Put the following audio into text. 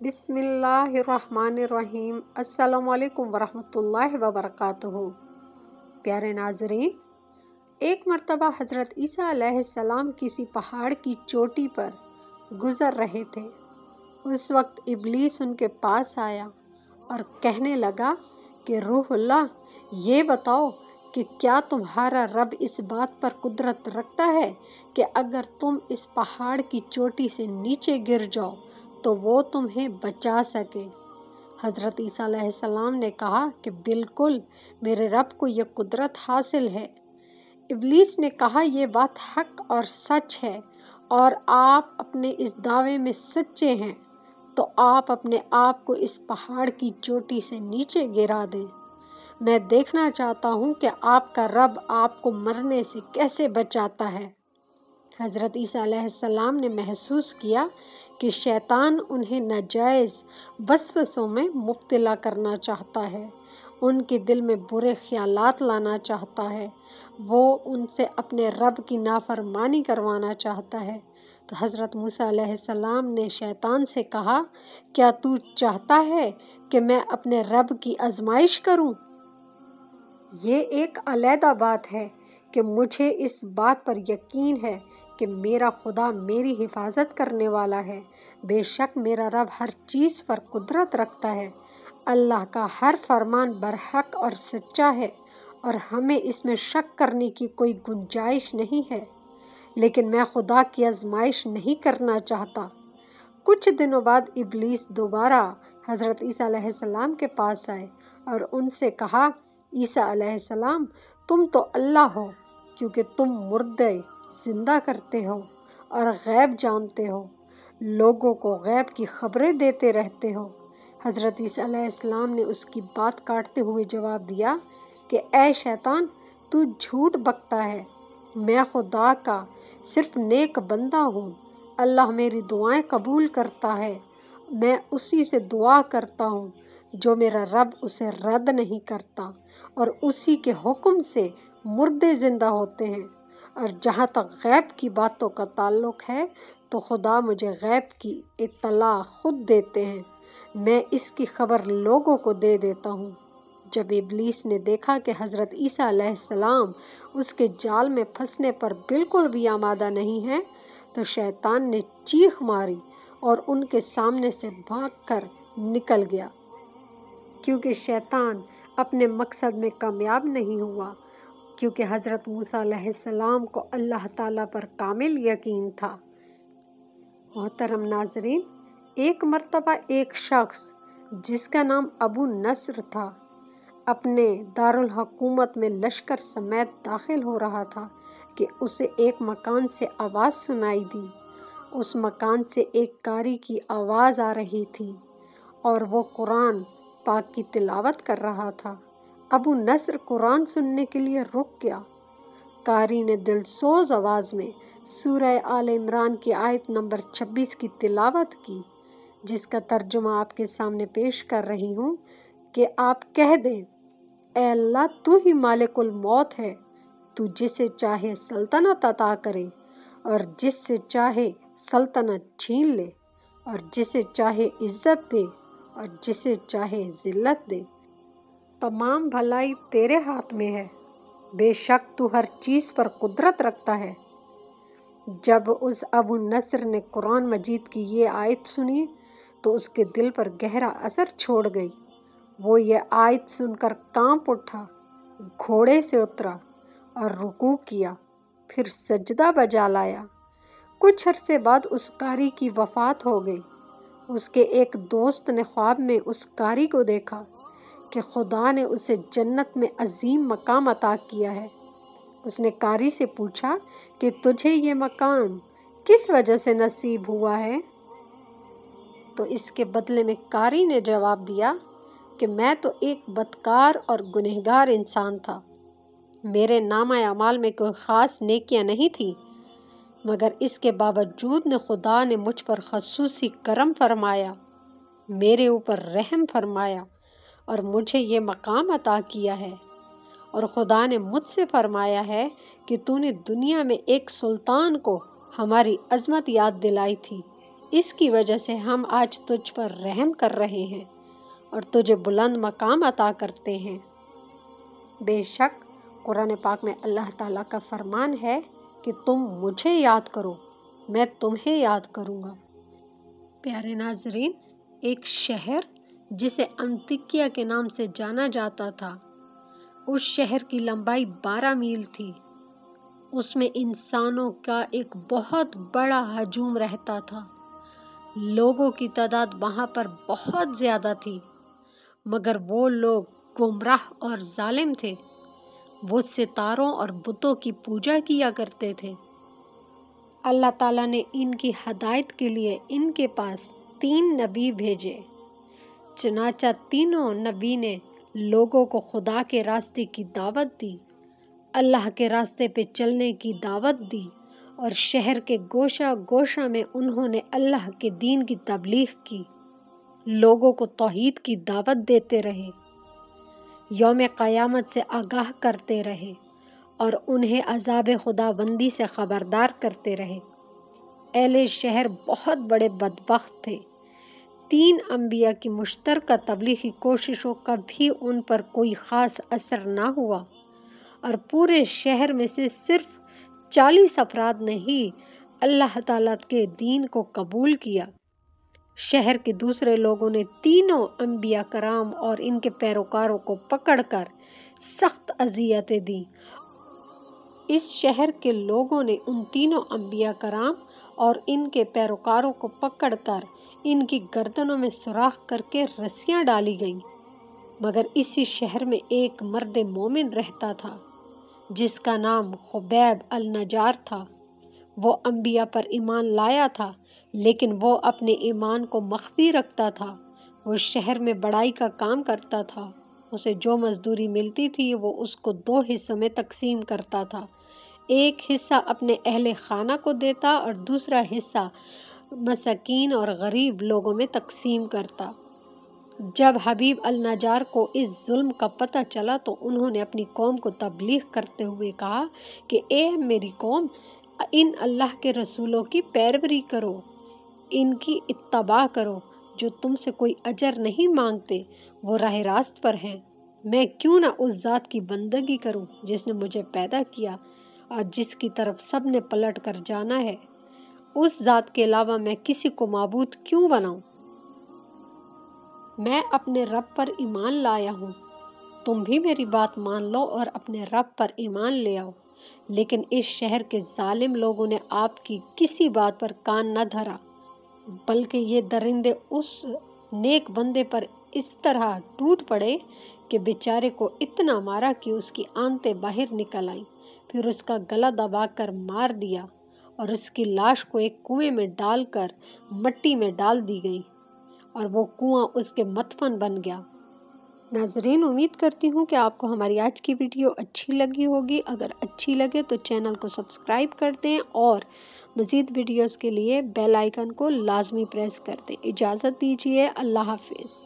بسم اللہ الرحمن الرحیم۔ السلام علیکم ورحمۃ اللہ وبرکاتہ۔ پیارے ناظرین، ایک مرتبہ حضرت عیسیٰ علیہ السلام کسی پہاڑ کی چوٹی پر گزر رہے تھے۔ اس وقت ابلیس ان کے پاس آیا اور کہنے لگا کہ روح اللہ، یہ بتاؤ کہ کیا تمہارا رب اس بات پر قدرت رکھتا ہے کہ اگر تم اس پہاڑ کی چوٹی سے نیچے گر جاؤ تو وہ تمہیں بچا سکے؟ حضرت عیسیٰ علیہ السلام نے کہا کہ بالکل، میرے رب کو یہ قدرت حاصل ہے۔ ابلیس نے کہا، یہ بات حق اور سچ ہے اور آپ اپنے اس دعوے میں سچے ہیں، تو آپ اپنے آپ کو اس پہاڑ کی چوٹی سے نیچے گرا دیں۔ میں دیکھنا چاہتا ہوں کہ آپ کا رب آپ کو مرنے سے کیسے بچاتا ہے۔ حضرت عیسیٰ علیہ السلام نے محسوس کیا کہ شیطان انہیں ناجائز وسوسوں میں مبتلا کرنا چاہتا ہے، ان کے دل میں برے خیالات لانا چاہتا ہے، وہ ان سے اپنے رب کی نافرمانی کروانا چاہتا ہے۔ تو حضرت موسیٰ علیہ السلام نے شیطان سے کہا، کیا تو چاہتا ہے کہ میں اپنے رب کی آزمائش کروں؟ یہ ایک علیحدہ بات ہے کہ مجھے اس بات پر یقین ہے کہ میرا خدا میری حفاظت کرنے والا ہے۔ بے شک میرا رب ہر چیز پر قدرت رکھتا ہے۔ اللہ کا ہر فرمان برحق اور سچا ہے اور ہمیں اس میں شک کرنے کی کوئی گنجائش نہیں ہے، لیکن میں خدا کی آزمائش نہیں کرنا چاہتا۔ کچھ دنوں بعد ابلیس دوبارہ حضرت عیسیٰ علیہ السلام کے پاس آئے اور ان سے کہا، عیسیٰ علیہ السلام، تم تو اللہ ہو کیونکہ تم مردے زندہ کرتے ہو اور غیب جانتے ہو، لوگوں کو غیب کی خبریں دیتے رہتے ہو۔ حضرت عیسیٰ علیہ السلام نے اس کی بات کاٹتے ہوئے جواب دیا کہ اے شیطان، تو جھوٹ بکتا ہے، میں خدا کا صرف نیک بندہ ہوں۔ اللہ میری دعائیں قبول کرتا ہے، میں اسی سے دعا کرتا ہوں جو میرا رب اسے رد نہیں کرتا، اور اسی کے حکم سے مردے زندہ ہوتے ہیں۔ اور جہاں تک غیب کی باتوں کا تعلق ہے تو خدا مجھے غیب کی اطلاع خود دیتے ہیں، میں اس کی خبر لوگوں کو دے دیتا ہوں۔ جب ابلیس نے دیکھا کہ حضرت عیسیٰ علیہ السلام اس کے جال میں پھنسنے پر بالکل بھی آمادہ نہیں ہیں، تو شیطان نے چیخ ماری اور ان کے سامنے سے بھاگ کر نکل گیا، کیونکہ شیطان اپنے مقصد میں کامیاب نہیں ہوا، کیونکہ حضرت موسیٰ علیہ السلام کو اللہ تعالیٰ پر کامل یقین تھا۔ محترم ناظرین، ایک مرتبہ ایک شخص جس کا نام ابو نصر تھا، اپنے دارالحکومت میں لشکر سمیت داخل ہو رہا تھا کہ اسے ایک مکان سے آواز سنائی دی۔ اس مکان سے ایک قاری کی آواز آ رہی تھی اور وہ قرآن پاک کی تلاوت کر رہا تھا۔ ابو نصر قرآن سننے کے لیے رک گیا۔ قاری نے دلسوز آواز میں سورہ آل عمران کی آیت نمبر 26 کی تلاوت کی، جس کا ترجمہ آپ کے سامنے پیش کر رہی ہوں کہ آپ کہہ دیں، اے اللہ، تو ہی مالک الموت ہے، تو جسے چاہے سلطنت عطا کرے اور جس سے چاہے سلطنت چھین لے، اور جسے چاہے عزت دے اور جسے چاہے ذلت دے۔ تمام بھلائی تیرے ہاتھ میں ہے، بے شک تو ہر چیز پر قدرت رکھتا ہے۔ جب اس ابو نصر نے قرآن مجید کی یہ آیت سنی تو اس کے دل پر گہرا اثر چھوڑ گئی۔ وہ یہ آیت سن کر کانپ اٹھا، گھوڑے سے اترا اور رکوع کیا، پھر سجدہ بجا لایا۔ کچھ عرصے بعد اس قاری کی وفات ہو گئی۔ اس کے ایک دوست نے خواب میں اس قاری کو دیکھا کہ خدا نے اسے جنت میں عظیم مقام عطا کیا ہے۔ اس نے قاری سے پوچھا کہ تجھے یہ مقام کس وجہ سے نصیب ہوا ہے؟ تو اس کے بدلے میں قاری نے جواب دیا کہ میں تو ایک بدکار اور گنہگار انسان تھا، میرے نامہ اعمال میں کوئی خاص نیکیاں نہیں تھیں، مگر اس کے باوجود خدا نے مجھ پر خصوصی کرم فرمایا، میرے اوپر رحم فرمایا اور مجھے یہ مقام عطا کیا ہے۔ اور خدا نے مجھ سے فرمایا ہے کہ تو نے دنیا میں ایک سلطان کو ہماری عظمت یاد دلائی تھی، اس کی وجہ سے ہم آج تجھ پر رحم کر رہے ہیں اور تجھے بلند مقام عطا کرتے ہیں۔ بے شک قرآن پاک میں اللہ تعالیٰ کا فرمان ہے کہ تم مجھے یاد کرو، میں تمہیں یاد کروں گا۔ پیارے ناظرین، ایک شہر جسے انطاکیہ کے نام سے جانا جاتا تھا، اس شہر کی لمبائی 12 میل تھی۔ اس میں انسانوں کا ایک بہت بڑا ہجوم رہتا تھا۔ لوگوں کی تعداد وہاں پر بہت زیادہ تھی، مگر وہ لوگ گمراہ اور ظالم تھے۔ وہ ستاروں اور بتوں کی پوجا کیا کرتے تھے۔ اللہ تعالیٰ نے ان کی ہدایت کے لیے ان کے پاس 3 نبی بھیجے۔ چنانچہ تینوں نبی نے لوگوں کو خدا کے راستے کی دعوت دی، اللہ کے راستے پہ چلنے کی دعوت دی، اور شہر کے گوشہ گوشہ میں انہوں نے اللہ کے دین کی تبلیغ کی، لوگوں کو توحید کی دعوت دیتے رہے، یوم قیامت سے آگاہ کرتے رہے اور انہیں عذاب خداوندی سے خبردار کرتے رہے۔ اہل شہر بہت بڑے بدبخت تھے۔ 3 انبیاء کی مشترکہ تبلیغی کوششوں کا بھی ان پر کوئی خاص اثر نہ ہوا، اور پورے شہر میں سے صرف 40 افراد نے ہی اللہ تعالیٰ کے دین کو قبول کیا۔ شہر کے دوسرے لوگوں نے تینوں انبیاء کرام اور ان کے پیروکاروں کو پکڑ کر سخت اذیتیں دیں۔ اس شہر کے لوگوں نے ان تینوں انبیاء کرام اور ان کے پیروکاروں کو پکڑ کر ان کی گردنوں میں سوراخ کر کے رسیاں ڈالی گئیں۔ مگر اسی شہر میں ایک مرد مومن رہتا تھا جس کا نام خبیب النجار تھا۔ وہ انبیاء پر ایمان لایا تھا، لیکن وہ اپنے ایمان کو مخفی رکھتا تھا۔ وہ شہر میں بڑائی کا کام کرتا تھا۔ اسے جو مزدوری ملتی تھی وہ اس کو 2 حصوں میں تقسیم کرتا تھا۔ ایک حصہ اپنے اہل خانہ کو دیتا اور دوسرا حصہ مساکین اور غریب لوگوں میں تقسیم کرتا۔ جب حبیب النجار کو اس ظلم کا پتہ چلا تو انہوں نے اپنی قوم کو تبلیغ کرتے ہوئے کہا کہ اے میری قوم، ان اللہ کے رسولوں کی پیروی کرو، ان کی اتباع کرو جو تم سے کوئی اجر نہیں مانگتے، وہ راہ راست پر ہیں۔ میں کیوں نہ اس ذات کی بندگی کروں جس نے مجھے پیدا کیا اور جس کی طرف سب نے پلٹ کر جانا ہے۔ اس ذات کے علاوہ میں کسی کو معبود کیوں بناؤں؟ میں اپنے رب پر ایمان لایا ہوں، تم بھی میری بات مان لو اور اپنے رب پر ایمان لے آؤ۔ لیکن اس شہر کے ظالم لوگوں نے آپ کی کسی بات پر کان نہ دھرا، بلکہ یہ درندے اس نیک بندے پر اس طرح ٹوٹ پڑے کہ بیچارے کو اتنا مارا کہ اس کی آنتیں باہر نکل آئیں، پھر اس کا گلا دبا کر مار دیا اور اس کی لاش کو ایک کنویں میں ڈال کر مٹی میں ڈال دی گئی اور وہ کنواں اس کے مدفن بن گیا۔ ناظرین، امید کرتی ہوں کہ آپ کو ہماری آج کی ویڈیو اچھی لگی ہوگی۔ اگر اچھی لگے تو چینل کو سبسکرائب کر دیں اور مزید ویڈیوز کے لیے بیل آئیکن کو لازمی پریس کر دیں۔ اجازت دیجیے، اللہ حافظ۔